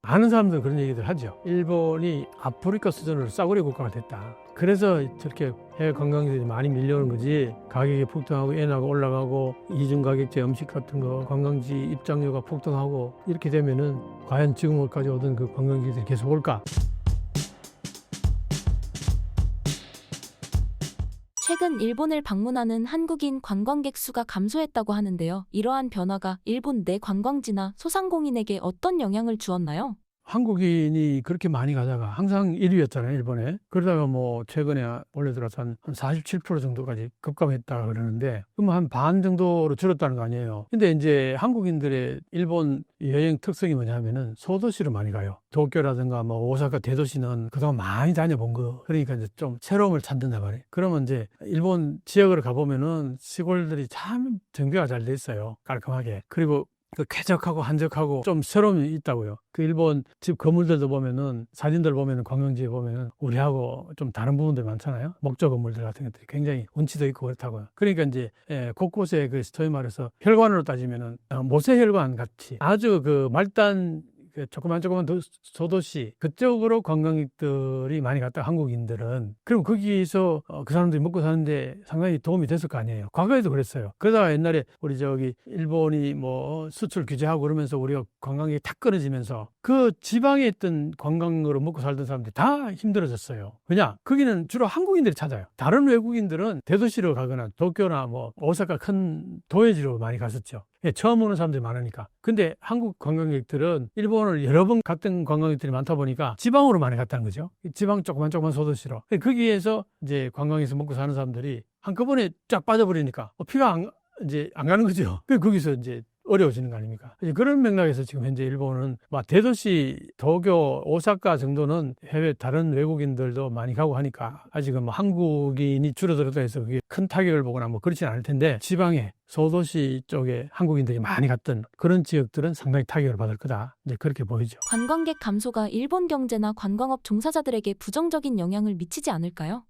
많은 사람들은 그런 얘기들 하죠. 일본이 아프리카 수준으로 싸구려 국가가 됐다. 그래서 저렇게 해외 관광객들이 많이 밀려오는 거지. 가격이 폭등하고 엔화가 올라가고 이중 가격제 음식 같은 거 관광지 입장료가 폭등하고 이렇게 되면은 과연 지금까지 오던 그 관광객들이 계속 올까? 최근 일본을 방문하는 한국인 관광객 수가 감소했다고 하는데요. 이러한 변화가 일본 내 관광지나 소상공인에게 어떤 영향을 주었나요? 한국인이 그렇게 많이 가다가 항상 1위였잖아요, 일본에. 그러다가 뭐 최근에 원래 들어서 한 47% 정도까지 급감했다 그러는데, 그럼 한 반 정도로 줄었다는 거 아니에요. 근데 이제 한국인들의 일본 여행 특성이 뭐냐면은 소도시로 많이 가요. 도쿄라든가 뭐 오사카 대도시는 그동안 많이 다녀본 거. 그러니까 이제 좀 새로움을 찾는단 말이에요. 그러면 이제 일본 지역으로 가보면은 시골들이 참 정비가 잘 돼 있어요. 깔끔하게. 그리고 그 쾌적하고 한적하고 좀 새로움이 있다고요. 그 일본 집 건물들도 보면은 사진들 보면은 관광지에 보면은 우리하고 좀 다른 부분들 많잖아요. 목조 건물들 같은 것들이 굉장히 운치도 있고 그렇다고요. 그러니까 이제 곳곳에 그 소위 말해서 혈관으로 따지면은 모세혈관 같이 아주 그 말단 조그만 소도시 그쪽으로 관광객들이 많이 갔다 한국인들은. 그럼 거기서 그 사람들이 먹고 사는데 상당히 도움이 됐을 거 아니에요. 과거에도 그랬어요. 그러다가 옛날에 우리 저기 일본이 뭐 수출 규제하고 그러면서 우리가 관광객이 탁 끊어지면서 그 지방에 있던 관광으로 먹고 살던 사람들이 다 힘들어졌어요. 왜냐? 거기는 주로 한국인들이 찾아요. 다른 외국인들은 대도시로 가거나 도쿄나 뭐 오사카 큰 도회지로 많이 갔었죠. 처음 오는 사람들이 많으니까. 근데 한국 관광객들은 일본을 여러 번 갔던 관광객들이 많다 보니까 지방으로 많이 갔다는 거죠. 지방 조그만 소도시로. 거기에서 이제 관광에서 먹고 사는 사람들이 한꺼번에 쫙 빠져버리니까 피가 이제 안 가는 거죠. 거기서 이제 어려워지는 거 아닙니까? 그런 맥락에서 지금 현재 일본은 막 대도시 도쿄, 오사카 정도는 해외 다른 외국인들도 많이 가고 하니까 아직은 뭐 한국인이 줄어들었다 해서 그게 큰 타격을 보거나 뭐 그렇진 않을 텐데, 지방에 소도시 쪽에 한국인들이 많이 갔던 그런 지역들은 상당히 타격을 받을 거다. 이제 그렇게 보이죠. 관광객 감소가 일본 경제나 관광업 종사자들에게 부정적인 영향을 미치지 않을까요?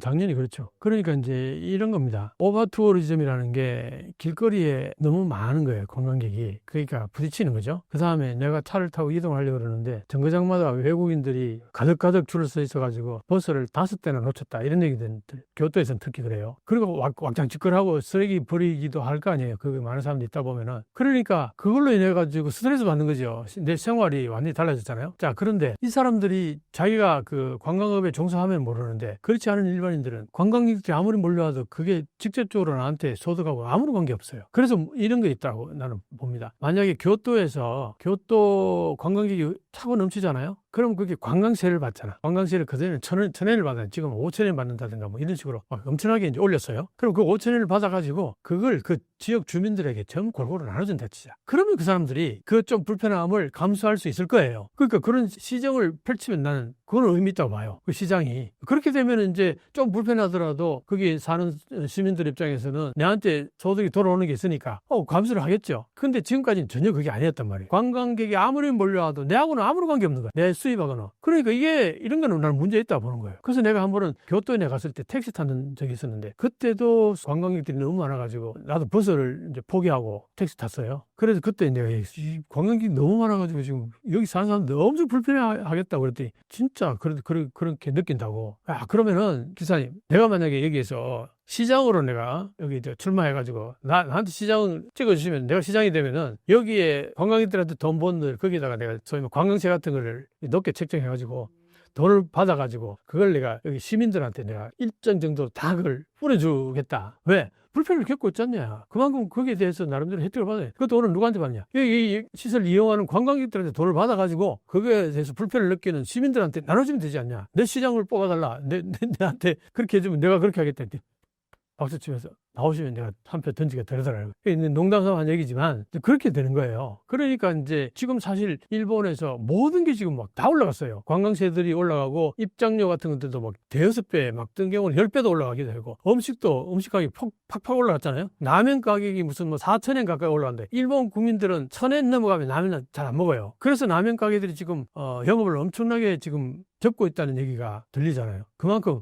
당연히 그렇죠. 그러니까 이제 이런 겁니다. 오버투어리즘이라는 게 길거리에 너무 많은 거예요, 관광객이. 그러니까 부딪히는 거죠. 그 다음에 내가 차를 타고 이동하려고 그러는데 정거장마다 외국인들이 가득가득 줄을 서 있어가지고 버스를 5대나 놓쳤다, 이런 얘기들 교토에서는 특히 그래요. 그리고 왁장지껄하고 쓰레기 버리기도 할 거 아니에요. 그 많은 사람들이 있다 보면은. 그러니까 그걸로 인해 가지고 스트레스 받는 거죠. 내 생활이 완전히 달라졌잖아요. 자, 그런데 이 사람들이 자기가 그 관광업에 종사하면 모르는데, 그렇지 않은 일반인들은 관광객들이 아무리 몰려와도 그게 직접적으로 나한테 소득하고 아무런 관계 없어요. 그래서 이런 게 있다고 나는 봅니다. 만약에 교토에서 교토 관광객이 차고 넘치잖아요. 그럼 그게 관광세를 받잖아. 관광세를 그전에는 1,000엔을 받아요. 지금 5,000엔 받는다든가 뭐 이런 식으로 엄청나게 이제 올렸어요. 그럼 그 5,000엔을 받아가지고 그걸 그 지역 주민들에게 전 골고루 나눠준다 치자. 그러면 그 사람들이 그 좀 불편함을 감수할 수 있을 거예요. 그러니까 그런 시정을 펼치면 나는 그건 의미 있다고 봐요. 그 시장이. 그렇게 되면 이제 좀 불편하더라도 거기 사는 시민들 입장에서는 내한테 소득이 돌아오는 게 있으니까 감수를 하겠죠. 근데 지금까지는 전혀 그게 아니었단 말이에요. 관광객이 아무리 몰려와도 내하고는 아무런 관계 없는 거야. 내 수입하거나. 그러니까 이런 거는 나는 문제 있다 보는 거예요. 그래서 내가 한 번은 교토에 갔을 때 택시 타는 적이 있었는데, 그때도 관광객들이 너무 많아가지고 나도 버스를 이제 포기하고 택시 탔어요. 그래서 그때 내가 관광객이 너무 많아가지고 지금 여기 사는 사람들 엄청 불편해하겠다고 그랬더니 진짜 그렇게 느낀다고. 그러면은 기사님, 내가 만약에 여기에서 시장으로 내가 여기 출마해가지고 나한테 시장을 찍어주시면, 내가 시장이 되면은 여기에 관광객들한테 돈 버는 거기다가 내가 소위 관광세 같은 거를 높게 책정해가지고 돈을 받아가지고 그걸 내가 여기 시민들한테 내가 일정 정도 다 그걸 뿌려주겠다. 왜? 불편을 겪고 있잖냐. 그만큼 거기에 대해서 나름대로 혜택을 받아요. 그 돈은 누구한테 받냐? 이 시설 이용하는 관광객들한테 돈을 받아가지고 그거에 대해서 불편을 느끼는 시민들한테 나눠주면 되지 않냐. 내 시장을 뽑아달라. 내한테 그렇게 해주면 내가 그렇게 하겠다. 박수 치면서 나오시면 내가 한 표 던지게 되더라고요. 농담삼아 한 얘기지만 그렇게 되는 거예요. 그러니까 이제 지금 사실 일본에서 모든 게 지금 막 다 올라갔어요. 관광세들이 올라가고 입장료 같은 것들도 막 대여섯 배, 막 뜬 경우는 10배도 올라가기도 하고, 음식 가격이 팍팍 올라갔잖아요. 라면 가격이 무슨 뭐 4,000엔 가까이 올라갔는데 일본 국민들은 1,000엔 넘어가면 라면은 잘 안 먹어요. 그래서 라면 가게들이 지금 영업을 엄청나게 지금 접고 있다는 얘기가 들리잖아요. 그만큼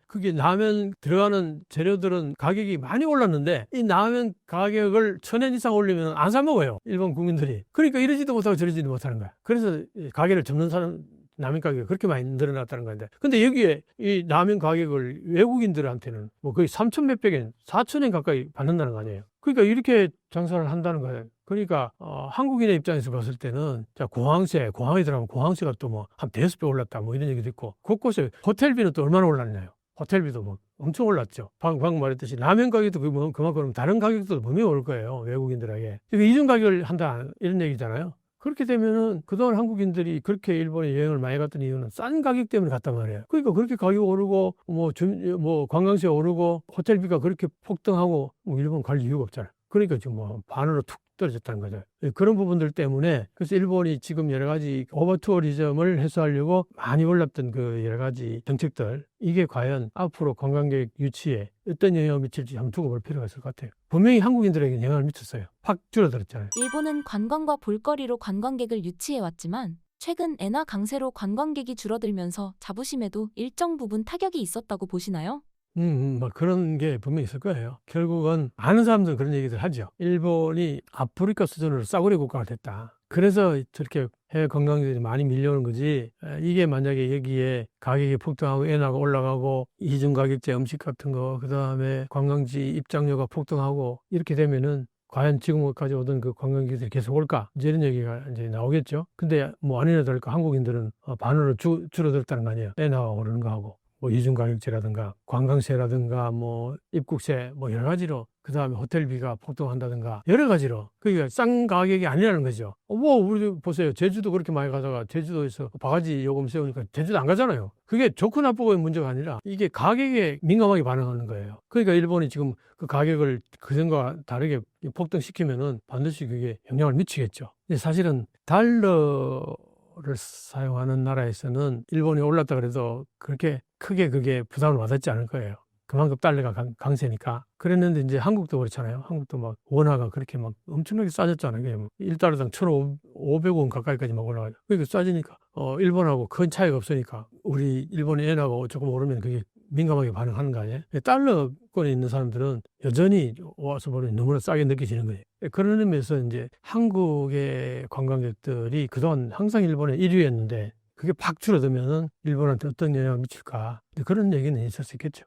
그게 라면 들어가는 재료들은 가격이 많이 많이 올랐는데 이 라면 가격을 1,000엔 이상 올리면 안 사 먹어요. 일본 국민들이. 그러니까 이러지도 못하고 저러지도 못하는 거야. 그래서 가게를 접는 사람 라면 가격이 그렇게 많이 늘어났다는 건데. 근데 여기에 이 라면 가격을 외국인들한테는 뭐 거의 3천 몇백 엔, 4천 엔 가까이 받는다는 거 아니에요. 그러니까 이렇게 장사를 한다는 거예요. 그러니까 한국인의 입장에서 봤을 때는 자 공항에 들어가면 공항세가 또 뭐 한 대여섯 배 올랐다 뭐 이런 얘기도 있고 곳곳에 호텔비는 또 얼마나 올랐나요? 호텔비도 뭐 엄청 올랐죠. 방금 말했듯이 라면 가격도 그만큼 다른 가격도 분명히 오를 거예요. 외국인들에게. 이중 가격을 한다 이런 얘기잖아요. 그렇게 되면은 그동안 한국인들이 그렇게 일본에 여행을 많이 갔던 이유는 싼 가격 때문에 갔단 말이에요. 그러니까 그렇게 가격 오르고 뭐 관광세 오르고 호텔비가 그렇게 폭등하고 뭐 일본 갈 이유가 없잖아요. 그러니까 지금 뭐 반으로 툭 떨어졌다는 거죠. 그런 부분들 때문에 그래서 일본이 지금 여러 가지 오버투어리즘을 해소하려고 많이 올랐던 그 여러 가지 정책들 이게 과연 앞으로 관광객 유치에 어떤 영향을 미칠지 한번 두고 볼 필요가 있을 것 같아요. 분명히 한국인들에게 영향을 미쳤어요. 확 줄어들었잖아요. 일본은 관광과 볼거리로 관광객을 유치해 왔지만 최근 엔화 강세로 관광객이 줄어들면서 자부심에도 일정 부분 타격이 있었다고 보시나요? 뭐 그런 게 분명히 있을 거예요. 결국은 아는 사람들은 그런 얘기들 하죠. 일본이 아프리카 수준으로 싸구려 국가가 됐다. 그래서 저렇게 해외 관광객들이 많이 밀려오는 거지. 이게 만약에 여기에 가격이 폭등하고 엔화가 올라가고 이중 가격제 음식 같은 거, 그 다음에 관광지 입장료가 폭등하고 이렇게 되면은 과연 지금까지 오던 그 관광객들이 계속 올까? 이제 이런 얘기가 이제 나오겠죠. 근데 뭐 아니나 다를까 한국인들은 반으로 줄어들었다는 거 아니에요. 엔화가 오르는 거 하고. 뭐 이중가격제라든가 관광세라든가 뭐 입국세 뭐 여러 가지로 그다음에 호텔비가 폭등한다든가 여러 가지로 그게 싼 가격이 아니라는 거죠. 뭐 우리 보세요. 제주도 그렇게 많이 가다가 제주도에서 바가지 요금 세우니까 제주도 안 가잖아요. 그게 좋고 나쁘고의 문제가 아니라 이게 가격에 민감하게 반응하는 거예요. 그러니까 일본이 지금 그 가격을 그전과 다르게 폭등시키면은 반드시 그게 영향을 미치겠죠. 근데 사실은 달러를 사용하는 나라에서는 일본이 올랐다 그래도 그렇게 크게 그게 부담을 받았지 않을 거예요. 그만큼 달러가 강세니까. 그랬는데 이제 한국도 그렇잖아요. 한국도 막 원화가 그렇게 막 엄청나게 싸졌잖아요. 그게 뭐 1달러당 1,500원 가까이까지 막 올라가요. 그러니까 싸지니까 일본하고 큰 차이가 없으니까 우리 일본의 엔화가 조금 오르면 그게 민감하게 반응하는 거 아니에요? 달러권에 있는 사람들은 여전히 와서 보면 너무나 싸게 느껴지는 거예요. 그런 의미에서 이제 한국의 관광객들이 그동안 항상 일본의 1위였는데 그게 팍 줄어들면은 일본한테 어떤 영향을 미칠까? 그런 얘기는 있을 수 있겠죠.